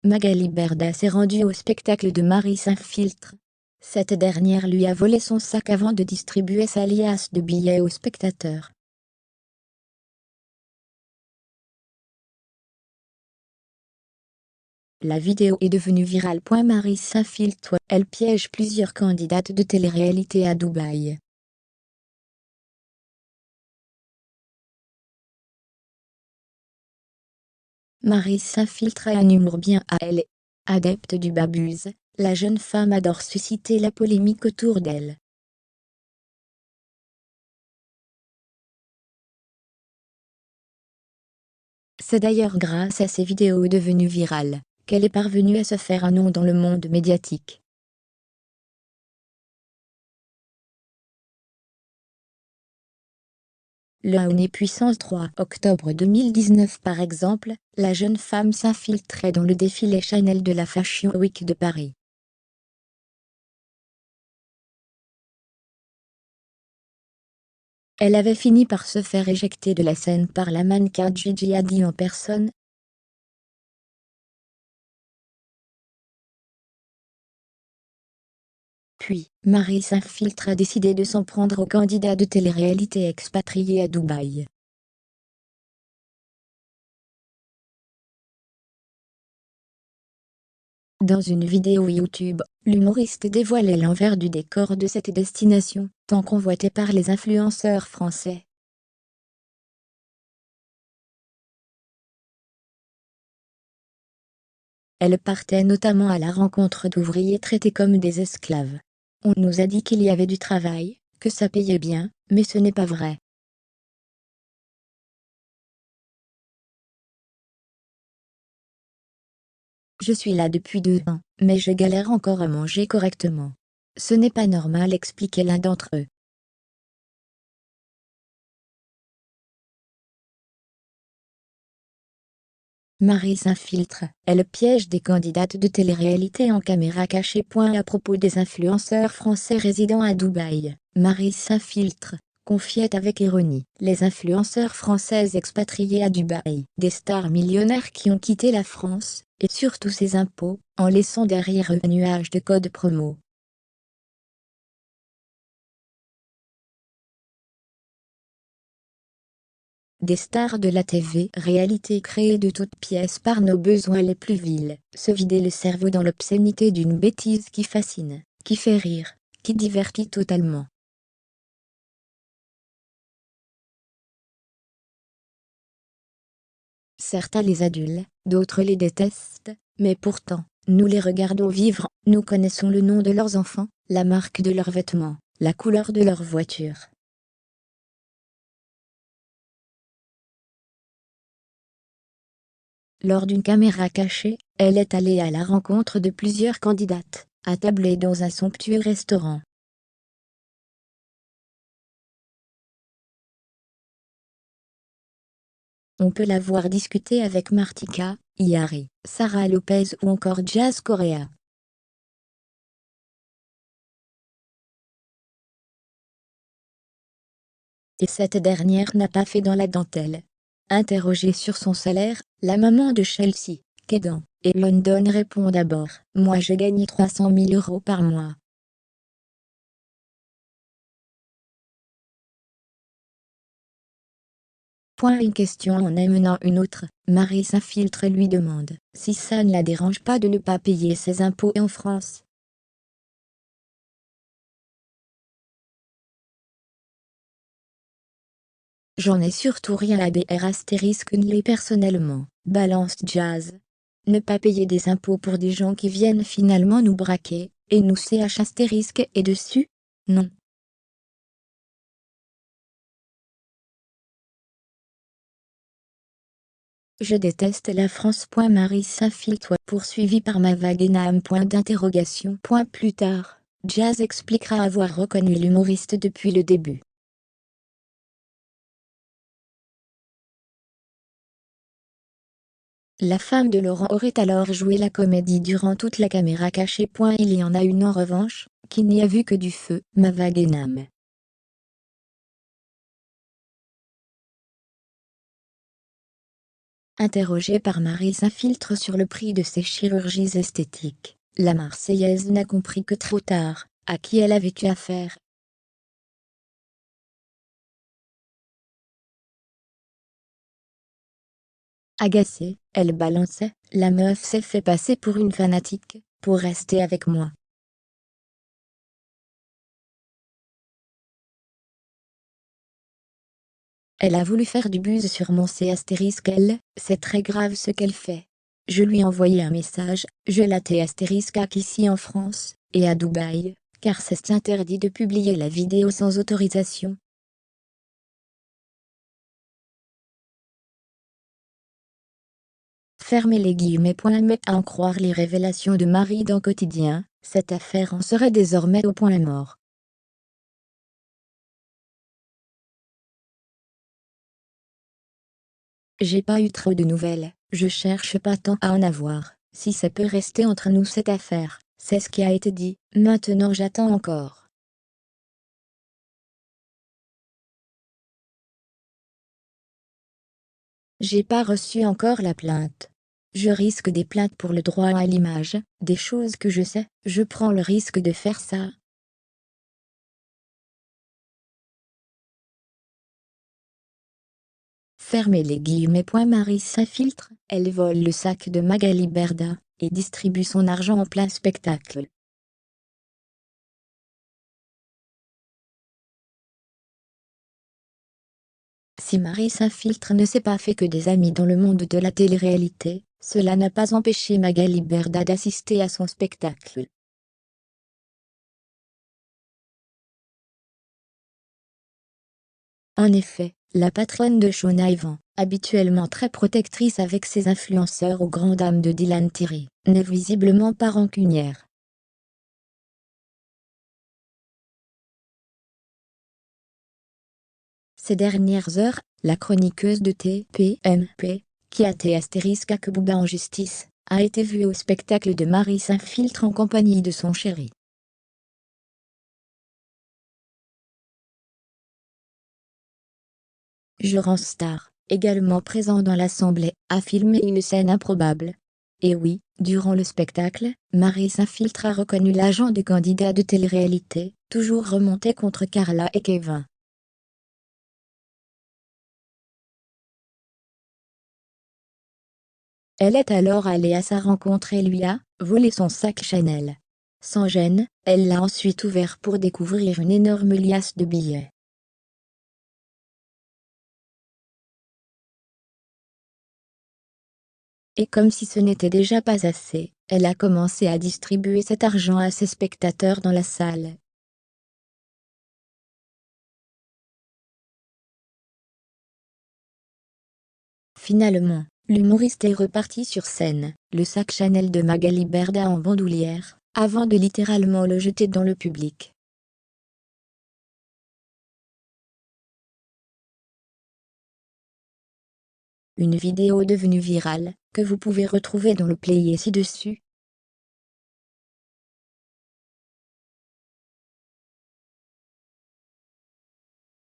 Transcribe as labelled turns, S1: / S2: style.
S1: Magali Berda s'est rendue au spectacle de Marie Saint-Filtre. Cette dernière lui a volé son sac avant de distribuer sa liasse de billets aux spectateurs. La vidéo est devenue virale. Marie Saint-Filtre, elle piège plusieurs candidates de télé-réalité à Dubaï. Marie Saint-Filtre a un humour bien à elle. Adepte du babuse, la jeune femme adore susciter la polémique autour d'elle. C'est d'ailleurs grâce à ces vidéos devenues virales qu'elle est parvenue à se faire un nom dans le monde médiatique. Le Haut-Nez puissance 3 octobre 2019 par exemple, la jeune femme s'infiltrait dans le défilé Chanel de la Fashion Week de Paris. Elle avait fini par se faire éjecter de la scène par la mannequin Gigi Hadid en personne. Puis, Marie Saint-Filtre a décidé de s'en prendre au candidat de télé-réalité expatrié à Dubaï. Dans une vidéo YouTube, l'humoriste dévoilait l'envers du décor de cette destination, tant convoitée par les influenceurs français. Elle partait notamment à la rencontre d'ouvriers traités comme des esclaves. On nous a dit qu'il y avait du travail, que ça payait bien, mais ce n'est pas vrai. Je suis là depuis 2 ans, mais je galère encore à manger correctement. Ce n'est pas normal, expliquait l'un d'entre eux. Marie s'infiltre, elle piège des candidates de télé-réalité en caméra cachée. À propos des influenceurs français résidant à Dubaï, Marie s'infiltre, confiait avec ironie. Les influenceurs françaises expatriées à Dubaï, des stars millionnaires qui ont quitté la France, et surtout ses impôts, en laissant derrière eux un nuage de codes promo. Des stars de la TV, réalité créée de toutes pièces par nos besoins les plus vils, se vider le cerveau dans l'obscénité d'une bêtise qui fascine, qui fait rire, qui divertit totalement. Certains les adulent, d'autres les détestent, mais pourtant, nous les regardons vivre, nous connaissons le nom de leurs enfants, la marque de leurs vêtements, la couleur de leur voiture. Lors d'une caméra cachée, elle est allée à la rencontre de plusieurs candidates, attablées dans un somptueux restaurant. On peut la voir discuter avec Martika, Yari, Sarah Lopez ou encore Jazz Correa. Et cette dernière n'a pas fait dans la dentelle. Interrogée sur son salaire, la maman de Chelsea, Kedan, et London répond d'abord: moi je gagne 300 000 € par mois. Une question en amenant une autre, Marie s'infiltre et lui demande si ça ne la dérange pas de ne pas payer ses impôts en France. J'en ai surtout rien à les personnellement, balance Jazz. Ne pas payer des impôts pour des gens qui viennent finalement nous braquer, et nous et dessus? Non. Je déteste la France. Marie s'infiltre poursuivi par ma vague éname. Plus tard, Jazz expliquera avoir reconnu l'humoriste depuis le début. La femme de Laurent aurait alors joué la comédie durant toute la caméra cachée. Il y en a une en revanche, qui n'y a vu que du feu, ma vague éname. Interrogée par Marie Saint-Filtre sur le prix de ses chirurgies esthétiques, la Marseillaise n'a compris que trop tard à qui elle avait eu affaire. Agacée, elle balançait: la meuf s'est fait passer pour une fanatique, pour rester avec moi. Elle a voulu faire du buzz sur mon C***, c'est très grave ce qu'elle fait. Je lui ai envoyé un message: je la T*** ici en France, et à Dubaï, car c'est interdit de publier la vidéo sans autorisation. Fermez les guillemets. Mais à en croire les révélations de Marie dans Quotidien, cette affaire en serait désormais au point mort. J'ai pas eu trop de nouvelles, je cherche pas tant à en avoir, si ça peut rester entre nous cette affaire, c'est ce qui a été dit, maintenant j'attends encore. J'ai pas reçu encore la plainte. Je risque des plaintes pour le droit à l'image, des choses que je sais, je prends le risque de faire ça. Fermez les guillemets. Marie Saint-Filtre, elle vole le sac de Magali Berda, et distribue son argent en plein spectacle. Si Marie Saint-Filtre ne s'est pas fait que des amis dans le monde de la télé-réalité, cela n'a pas empêché Magali Berda d'assister à son spectacle. En effet, la patronne de Shona Yvan, habituellement très protectrice avec ses influenceurs aux grandes dames de Dylan Thierry, n'est visiblement pas rancunière. Ces dernières heures, la chroniqueuse de TPMP, qui a été que Bouba en justice, a été vue au spectacle de Marie Saint-Filtre en compagnie de son chéri. Joran Star, également présent dans l'assemblée, a filmé une scène improbable. Et oui, durant le spectacle, Marie Saint-Filtre a reconnu l'agent du candidat de télé-réalité, toujours remonté contre Carla et Kevin. Elle est alors allée à sa rencontre et lui a volé son sac Chanel. Sans gêne, elle l'a ensuite ouvert pour découvrir une énorme liasse de billets. Et comme si ce n'était déjà pas assez, elle a commencé à distribuer cet argent à ses spectateurs dans la salle. Finalement, l'humoriste est reparti sur scène, le sac Chanel de Magali Berda en bandoulière, avant de littéralement le jeter dans le public. Une vidéo devenue virale, que vous pouvez retrouver dans le player ci-dessus,